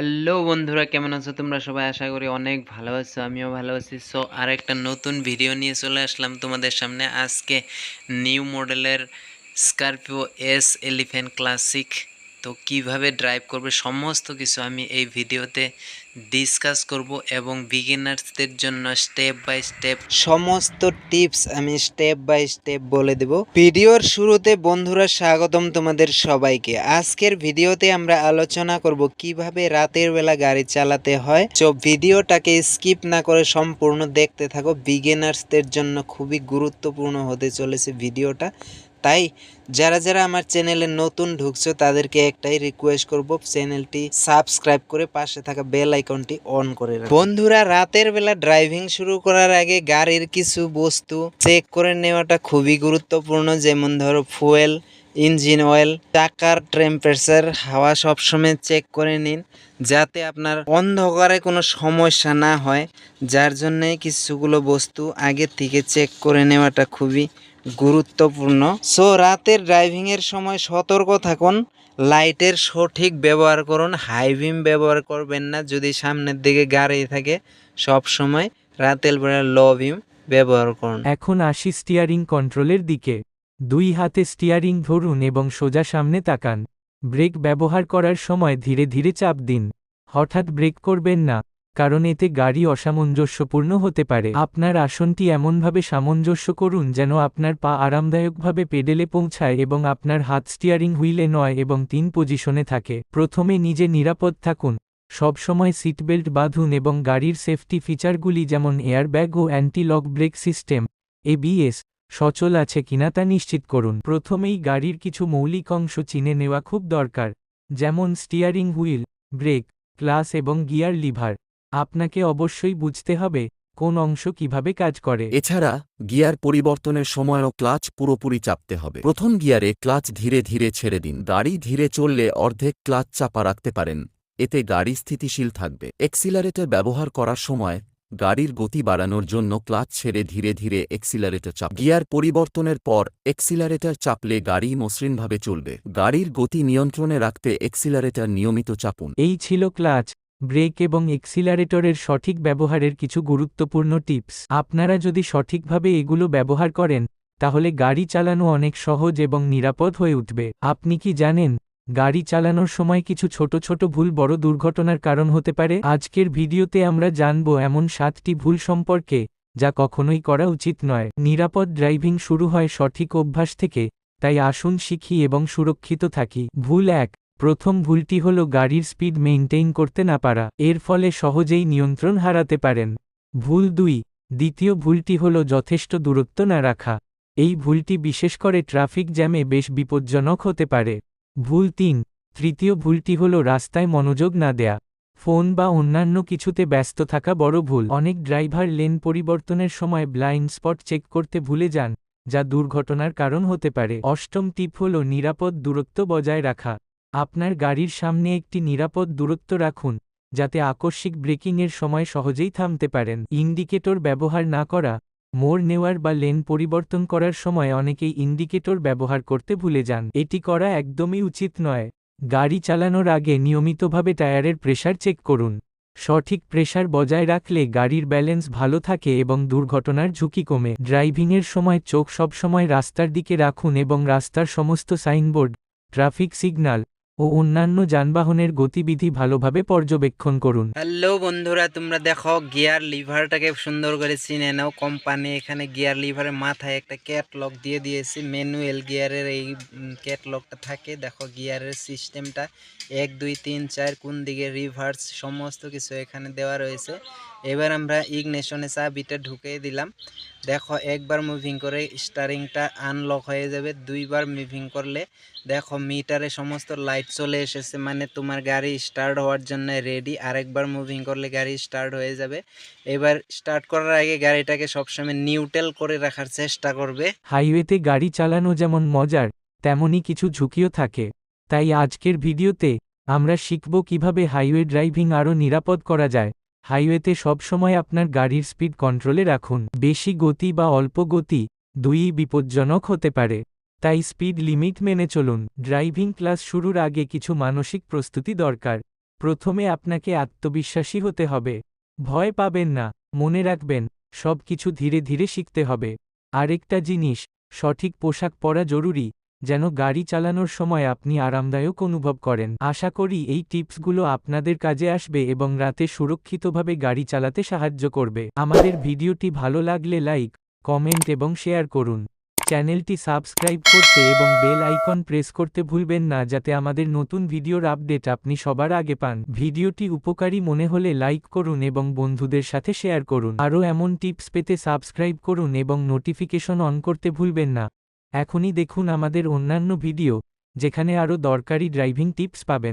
Hello বন্ধুরা, কেমন আছো তোমরা সবাই? আশা করি অনেক ভালো আছো, আমিও ভালো আছি। সো আর একটা নতুন ভিডিও নিয়ে চলে আসলাম তোমাদের সামনে। আজকে নিউ মডেলের স্করপিও এস এলিফ্যান্ট ক্লাসিক তো কিভাবে ড্রাইভ করবে সমস্ত কিছু আমি এই ভিডিওতে ডিসকাস করব এবং বিগিনার্সদের জন্য স্টেপ বাই স্টেপ সমস্ত টিপস আমি স্টেপ বাই স্টেপ বলে দেব। ভিডিওর শুরুতে বন্ধুরা স্বাগতম তোমাদের সবাইকে। আজকের ভিডিওতে আমরা আলোচনা করব কিভাবে রাতের বেলা গাড়ি চালাতে হয়। তো ভিডিওটাকে স্কিপ না করে সম্পূর্ণ দেখতে থাকো। বিগিনার্সদের জন্য খুবই গুরুত্বপূর্ণ হতে চলেছে ভিডিওটা। তাই যারা যারা আমার চ্যানেলে নতুন ঢুকছো তাদেরকে একটাই রিকোয়েস্ট করব, চ্যানেলটি সাবস্ক্রাইব করে পাশে থাকা বেল আইকনটি অন করে রাখো। বন্ধুরা, রাতের বেলা ড্রাইভিং শুরু করার আগে গাড়ির কিছু বস্তু চেক করে নেওয়াটা খুবই গুরুত্বপূর্ণ। যেমন ধরো ফুয়েল, ইঞ্জিন অয়েল, চাকার টেম্পারেচার, হাওয়া সবসময় চেক করে নিন যাতে আপনার অন্ধকারে কোনো সমস্যা না হয়। যার জন্যে কিছুগুলো বস্তু আগে থেকে চেক করে নেওয়াটা খুবই গুরুত্বপূর্ণ। সো রাতের ড্রাইভিং এর সময় সতর্ক থাকুন, লাইটের সঠিক ব্যবহার করুন, হাই বিম ব্যবহার করবেন না। যদি সামনের দিকে গাড়ি থাকে সব সময় রাতের বেলা লো বিম ব্যবহার করুন। এখন আসি স্টিয়ারিং কন্ট্রোলের দিকে। দুই হাতে স্টিয়ারিং ধরুন এবং সোজা সামনে তাকান। ব্রেক ব্যবহার করার সময় ধীরে ধীরে চাপ দিন। হঠাৎ ব্রেক করবেন না, কারণ এতে গাড়ি অসামঞ্জস্যপূর্ণ হতে পারে। আপনার আসনটি এমনভাবে সামঞ্জস্য করুন যেন আপনার পা আরামদায়কভাবে পেডেলে পৌঁছায় এবং আপনার হাত স্টিয়ারিং হুইলে নয় এবং 3 পজিশনে থাকে। প্রথমে নিজে নিরাপদ থাকুন। সবসময় সিটবেল্ট বাঁধুন এবং গাড়ির সেফটি ফিচারগুলি যেমন এয়ারব্যাগ ও anti lock brake system ABS সচল আছে কিনা তা নিশ্চিত করুন। প্রথমেই গাড়ির কিছু মৌলিক অংশ চিনে নেওয়া খুব দরকার, যেমন স্টিয়ারিং হুইল, ব্রেক, ক্লাচ এবং গিয়ার লিভার। আপনাকে অবশ্যই বুঝতে হবে কোন অংশ কিভাবে কাজ করে। এছাড়া গিয়ার পরিবর্তনের সময়ও ক্লাচ পুরোপুরি চাপতে হবে। প্রথম গিয়ারে ক্লাচ ধীরে ধীরে ছেড়ে দিন। গাড়ি ধীরে চললে অর্ধেক ক্লাচ চাপা রাখতে পারেন, এতে গাড়ি স্থিতিশীল থাকবে। এক্সিলারেটর ব্যবহার করার সময় গাড়ির গতি বাড়ানোর জন্য ক্লাচ ছেড়ে ধীরে ধীরে এক্সিলারেটর চাপ। গিয়ার পরিবর্তনের পর এক্সিলারেটর চাপলে গাড়ি মসৃণভাবে চলবে। গাড়ির গতি নিয়ন্ত্রণে রাখতে এক্সিলারেটর নিয়মিত চাপুন। এই ছিল ক্লাচ, ব্রেক এবং এক্সিলারেটরের সঠিক ব্যবহারের কিছু গুরুত্বপূর্ণ টিপস। আপনারা যদি সঠিকভাবে এগুলো ব্যবহার করেন তাহলে গাড়ি চালানো অনেক সহজ এবং নিরাপদ হয়ে উঠবে। আপনি কি জানেন, গাড়ি চালানোর সময় কিছু ছোট ছোট ভুল বড় দুর্ঘটনার কারণ হতে পারে? আজকের ভিডিওতে আমরা জানব এমন 7টি ভুল সম্পর্কে যা কখনোই করা উচিত নয়। নিরাপদ ড্রাইভিং শুরু হয় সঠিক অভ্যাস থেকে, তাই আসুন শিখি এবং সুরক্ষিত থাকি। ভুল 1। প্রথম ভুলটি হল গাড়ির স্পিড মেইনটেইন করতে না পারা। এর ফলে সহজেই নিয়ন্ত্রণ হারাতে পারেন। ভুল 2। দ্বিতীয় ভুলটি হল যথেষ্ট দূরত্ব না রাখা। এই ভুলটি বিশেষ করে ট্রাফিক জ্যামে বেশ বিপজ্জনক হতে পারে। ভুল 3। তৃতীয় ভুলটি হল রাস্তায় মনোযোগ না দেয়া। ফোন বা অন্যান্য কিছুতে ব্যস্ত থাকা বড় ভুল। অনেক ড্রাইভার লেন পরিবর্তনের সময় ব্লাইন্ড স্পট চেক করতে ভুলে যান, যা দুর্ঘটনার কারণ হতে পারে। অষ্টম টিপ হল নিরাপদ দূরত্ব বজায় রাখা। আপনার গাড়ির সামনে একটি নিরাপদ দূরত্ব রাখুন, যাতে আকস্মিক ব্রেকিংয়ের সময় সহজেই থামতে পারেন। ইন্ডিকেটর ব্যবহার না করা। মোড় নেওয়ার বা লেন পরিবর্তন করার সময় অনেকেই ইন্ডিকেটর ব্যবহার করতে ভুলে যান। এটি করা একদমই উচিত নয়। গাড়ি চালানোর আগে নিয়মিতভাবে টায়ারের প্রেসার চেক করুন। সঠিক প্রেসার বজায় রাখলে গাড়ির ব্যালেন্স ভালো থাকে এবং দুর্ঘটনার ঝুঁকি কমে। ড্রাইভিংয়ের সময় চোখ সবসময় রাস্তার দিকে রাখুন এবং রাস্তার সমস্ত সাইনবোর্ড, ট্রাফিক সিগন্যাল ও অন্যান্য যানবাহনের গতিবিধি ভালোভাবে পর্যবেক্ষণ করুন। হ্যালো বন্ধুরা, তোমরা দেখো গিয়ার লিভারটাকে সুন্দর করে চিনে নাও। কোম্পানি এখানে গিয়ার লিভারের মাথায় একটা ক্যাটলগ দিয়ে দিয়েছে। ম্যানুয়াল গিয়ারের এই ক্যাটলগটা থাকে। দেখো গিয়ারের সিস্টেমটা 1 2 3 4 কোন দিকে রিভার্স সমস্ত কিছু এখানে দেওয়া রয়েছে। এবার আমরা ইগনিশনে চাবিটা ঢুকিয়ে দিলাম। দেখো একবার মুভিং করে স্টারিংটা আনলক হয়ে যাবে। দুইবার মুভিং করলে দেখো মিটারে সমস্ত লাইট চলে এসেছে, মানে তোমার গাড়ি স্টার্ট হওয়ার জন্য রেডি। আরেকবার মুভিং করলে গাড়ি স্টার্ট হয়ে যাবে। এবার স্টার্ট করার আগে গাড়িটাকে সবসময় নিউট্রাল করে রাখার চেষ্টা করবে। হাইওয়েতে গাড়ি চালানো যেমন মজার, তেমনই কিছু ঝুঁকিও থাকে। তাই আজকের ভিডিওতে আমরা শিখব কিভাবে হাইওয়ে ড্রাইভিং আরও নিরাপদ করা যায়। হাইওয়েতে সবসময় আপনার গাড়ির স্পিড কন্ট্রোলে রাখুন। বেশি গতি বা অল্প গতি দুইই বিপজ্জনক হতে পারে, তাই স্পিড লিমিট মেনে চলুন। ড্রাইভিং ক্লাস শুরুর আগে কিছু মানসিক প্রস্তুতি দরকার। প্রথমে আপনাকে আত্মবিশ্বাসী হতে হবে। ভয় পাবেন না, মনে রাখবেন, সব কিছু ধীরে ধীরে শিখতে হবে। আরেকটা জিনিস, সঠিক পোশাক পরা জরুরি, যেন গাড়ি চালানোর সময় আপনি আরামদায়ক অনুভব করেন। আশা করি এই টিপসগুলো আপনাদের কাজে আসবে এবং রাতে সুরক্ষিতভাবে গাড়ি চালাতে সাহায্য করবে। আমাদের ভিডিওটি ভালো লাগলে লাইক, কমেন্ট এবং শেয়ার করুন। চ্যানেলটি সাবস্ক্রাইব করতে এবং বেল আইকন প্রেস করতে ভুলবেন না যাতে আমাদের নতুন ভিডিওর আপডেট আপনি সবার আগে পান। ভিডিওটি উপকারী মনে হলে লাইক করুন এবং বন্ধুদের সাথে শেয়ার করুন। আরও এমন টিপস পেতে সাবস্ক্রাইব করুন এবং নোটিফিকেশন অন করতে ভুলবেন না। এখনই দেখুন আমাদের অন্যান্য ভিডিও, যেখানে আরও দরকারি ড্রাইভিং টিপস পাবেন।